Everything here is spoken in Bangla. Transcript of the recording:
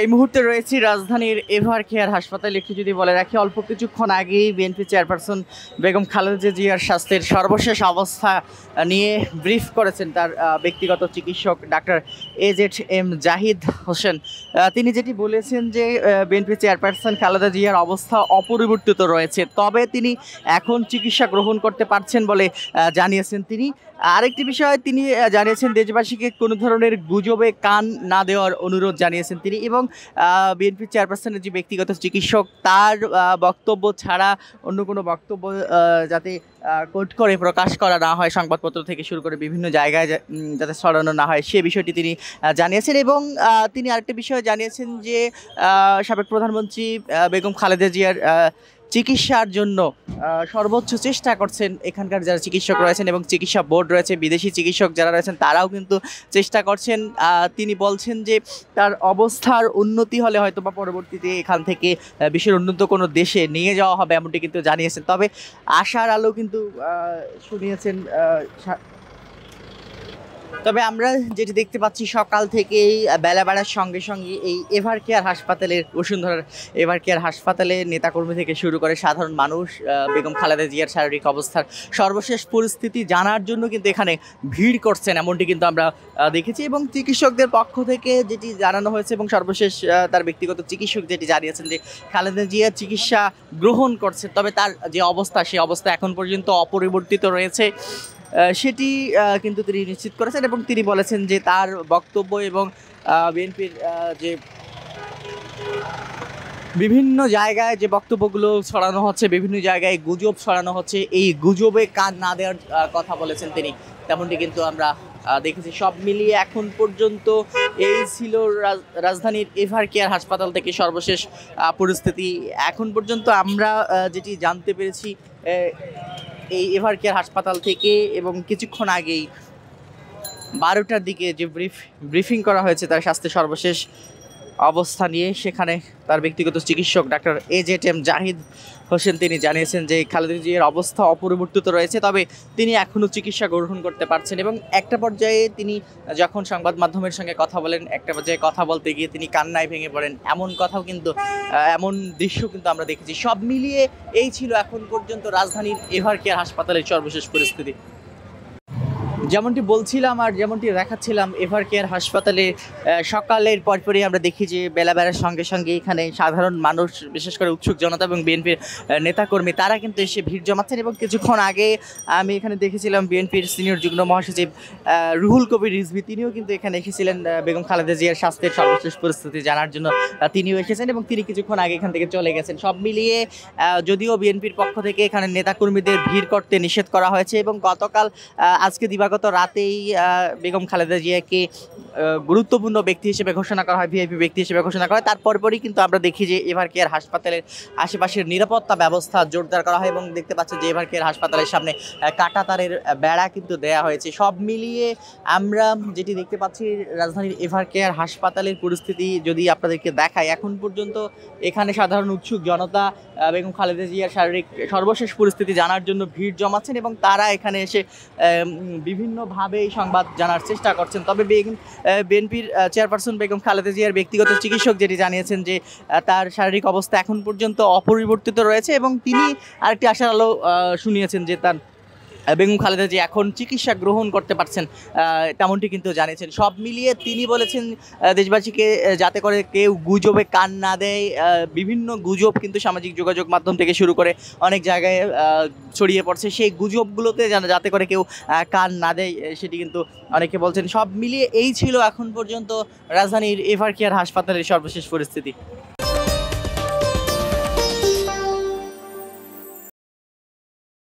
এই মুহূর্তে রয়েছি রাজধানীর এভার কেয়ার হাসপাতালে। একটু যদি বলে রাখি, অল্প কিছুক্ষণ আগেই বিএনপি চেয়ারপারসন বেগম খালেদা জিয়ার স্বাস্থ্যের সর্বশেষ অবস্থা নিয়ে ব্রিফ করেছেন তার ব্যক্তিগত চিকিৎসক ডাক্তার AZM জাহিদ হোসেন। তিনি যেটি বলেছেন যে বিএনপি চেয়ারপারসন খালেদা জিয়ার অবস্থা অপরিবর্তিত রয়েছে, তবে তিনি এখন চিকিৎসা গ্রহণ করতে পারছেন বলে জানিয়েছেন তিনি। আরেকটি বিষয় তিনি জানিয়েছেন, দেশবাসীকে কোনো ধরনের গুজবে কান না দেওয়ার অনুরোধ জানিয়েছেন তিনি, এবং বিএনপি চেয়ারপারসনের যে ব্যক্তিগত চিকিৎসক তার বক্তব্য ছাড়া অন্য কোনো বক্তব্য যাতে কোট করে প্রকাশ করা না হয়, সংবাদপত্র থেকে শুরু করে বিভিন্ন জায়গায় যাতে ছড়ানো না হয় সে বিষয়টি তিনি জানিয়েছেন। এবং তিনি আরেকটি বিষয় জানিয়েছেন যে সাবেক প্রধানমন্ত্রী বেগম খালেদা জিয়ার চিকিৎসার জন্য সর্বোচ্চ চেষ্টা করছেন এখানকার যারা চিকিৎসক রয়েছেন এবং চিকিৎসা বোর্ড রয়েছে, বিদেশি চিকিৎসক যারা রয়েছেন তারাও কিন্তু চেষ্টা করছেন। তিনি বলছেন যে তার অবস্থার উন্নতি হলে হয়তো বা পরবর্তীতে এখান থেকে বিশ্বের উন্নত কোনো দেশে নিয়ে যাওয়া হবে এমনটি কিন্তু জানিয়েছেন। তবে আশার আলো কিন্তু শুনিয়েছেন। তবে আমরা যেটি দেখতে পাচ্ছি, সকাল থেকেই বেলা বাড়ার সঙ্গে সঙ্গে এই এভার কেয়ার হাসপাতালের, বসুন্ধরার এভার কেয়ার হাসপাতালে নেতাকর্মী থেকে শুরু করে সাধারণ মানুষ বেগম খালেদা জিয়ার শারীরিক অবস্থার সর্বশেষ পরিস্থিতি জানার জন্য কিন্তু এখানে ভিড় করছেন এমনটি কিন্তু আমরা দেখেছি। এবং চিকিৎসকদের পক্ষ থেকে যেটি জানানো হয়েছে এবং সর্বশেষ তার ব্যক্তিগত চিকিৎসক যেটি জানিয়েছেন যে খালেদা জিয়ার চিকিৎসা গ্রহণ করছে, তবে তার যে অবস্থা সেই অবস্থা এখন পর্যন্ত অপরিবর্তিত রয়েছে সেটি কিন্তু তিনি নিশ্চিত করেছেন। এবং তিনি বলেছেন যে তার বক্তব্য এবং বিএনপির যে বিভিন্ন জায়গায় যে বক্তব্যগুলো ছড়ানো হচ্ছে, বিভিন্ন জায়গায় গুজব ছড়ানো হচ্ছে, এই গুজবে কান না দেওয়ার কথা বলেছেন তিনি, তেমনটি কিন্তু আমরা দেখেছি। সব মিলিয়ে এখন পর্যন্ত এই ছিল রাজধানীর এভার কেয়ার হাসপাতাল থেকে সর্বশেষ পরিস্থিতি। এখন পর্যন্ত আমরা যেটি জানতে পেরেছি এই এভার কেয়ার হাসপাতাল থেকে, এবং কিছুক্ষণ আগেই 12টার দিকে যে ব্রিফিং করা হয়েছে তার স্বাস্থ্যের সর্বশেষ অবস্থা নিয়ে, সেখানে তার ব্যক্তিগত চিকিৎসক ডাক্তার AZM জাহিদ হোসেন তিনি জানিয়েছেন যে খালেদা জিয়ার অবস্থা অপরিবর্তিত রয়েছে, তবে তিনি এখনও চিকিৎসা গ্রহণ করতে পারছেন। এবং একটা পর্যায়ে তিনি যখন সংবাদ মাধ্যমের সঙ্গে কথা বলেন, একটা পর্যায়ে কথা বলতে গিয়ে তিনি কান্নায় ভেঙে পড়েন, এমন কথাও কিন্তু, এমন দৃশ্য কিন্তু আমরা দেখেছি। সব মিলিয়ে এই ছিল এখন পর্যন্ত রাজধানীর এভার কেয়ার হাসপাতালের সর্বশেষ পরিস্থিতি। যেমনটি বলছিলাম আর যেমনটি দেখাচ্ছিলাম, এভার কেয়ার হাসপাতালে সকালের পরপরই আমরা দেখি যে বেলা বেড়ার সঙ্গে সঙ্গে এখানে সাধারণ মানুষ, বিশেষ করে উৎসুক জনতা এবং বিএনপির নেতাকর্মী তারা কিন্তু এসে ভিড় জমাচ্ছেন। এবং কিছুক্ষণ আগে আমি এখানে দেখেছিলাম বিএনপির সিনিয়র যুগ্ম মহাসচিব রুহুল কবির রিজভী, তিনিও কিন্তু এখানে এসেছিলেন বেগম খালেদা জিয়ার স্বাস্থ্যের সর্বশেষ পরিস্থিতি জানার জন্য। তিনিও এসেছেন এবং তিনি কিছুক্ষণ আগে এখান থেকে চলে গেছেন। সব মিলিয়ে যদিও বিএনপির পক্ষ থেকে এখানে নেতাকর্মীদের ভিড় করতে নিষেধ করা হয়েছে, এবং গতকাল আজকে দিবাগত রাতেই বেগম খালেদা জিয়াকে গুরুত্বপূর্ণ ব্যক্তি হিসেবে ঘোষণা করা হয়, ভিআইপি ব্যক্তি হিসেবে ঘোষণা করা হয়। তারপরই কিন্তু আমরা দেখি যে এভার কেয়ার হাসপাতালের আশেপাশের নিরাপত্তা ব্যবস্থা জোরদার করা হয়, এবং দেখতে পাচ্ছি যে এভার কেয়ার হাসপাতালের সামনে কাঁটাতারের বেড়া কিন্তু দেয়া হয়েছে। সব মিলিয়ে আমরা যেটি দেখতে পাচ্ছি, রাজধানীর এভার কেয়ার হাসপাতালের পরিস্থিতি যদি আপনাদেরকে দেখায়, এখন পর্যন্ত এখানে সাধারণ উৎসুক জনতা বেগম খালেদা জিয়ার শারীরিক সর্বশেষ পরিস্থিতি জানার জন্য ভিড় জমাচ্ছেন, এবং তারা এখানে এসে বিভিন্নভাবে এই সংবাদ জানার চেষ্টা করছেন। তবে বিএনপির চেয়ারপারসন বেগম খালেদা জিয়ার ব্যক্তিগত চিকিৎসক যেটি জানিয়েছেন যে তার শারীরিক অবস্থা এখন পর্যন্ত অপরিবর্তিত রয়েছে, এবং তিনি আরেকটি আশার আলো শুনিয়েছেন যে তার বেগম খালেদা জিয়া এখন চিকিৎসা গ্রহণ করতে পারছেন, তেমনটি কিন্তু জানিয়েছেন। সব মিলিয়ে তিনি বলেছেন দেশবাসীকে যাতে করে কেউ গুজবে কান না দেয়। বিভিন্ন গুজব কিন্তু সামাজিক যোগাযোগ মাধ্যম থেকে শুরু করে অনেক জায়গায় ছড়িয়ে পড়ছে, সেই গুজবগুলোতে যাতে করে কেউ কান না দেয় সেটি কিন্তু অনেকে বলছেন। সব মিলিয়ে এই ছিল এখন পর্যন্ত রাজধানীর এভার কেয়ার হাসপাতালের সর্বশেষ পরিস্থিতি।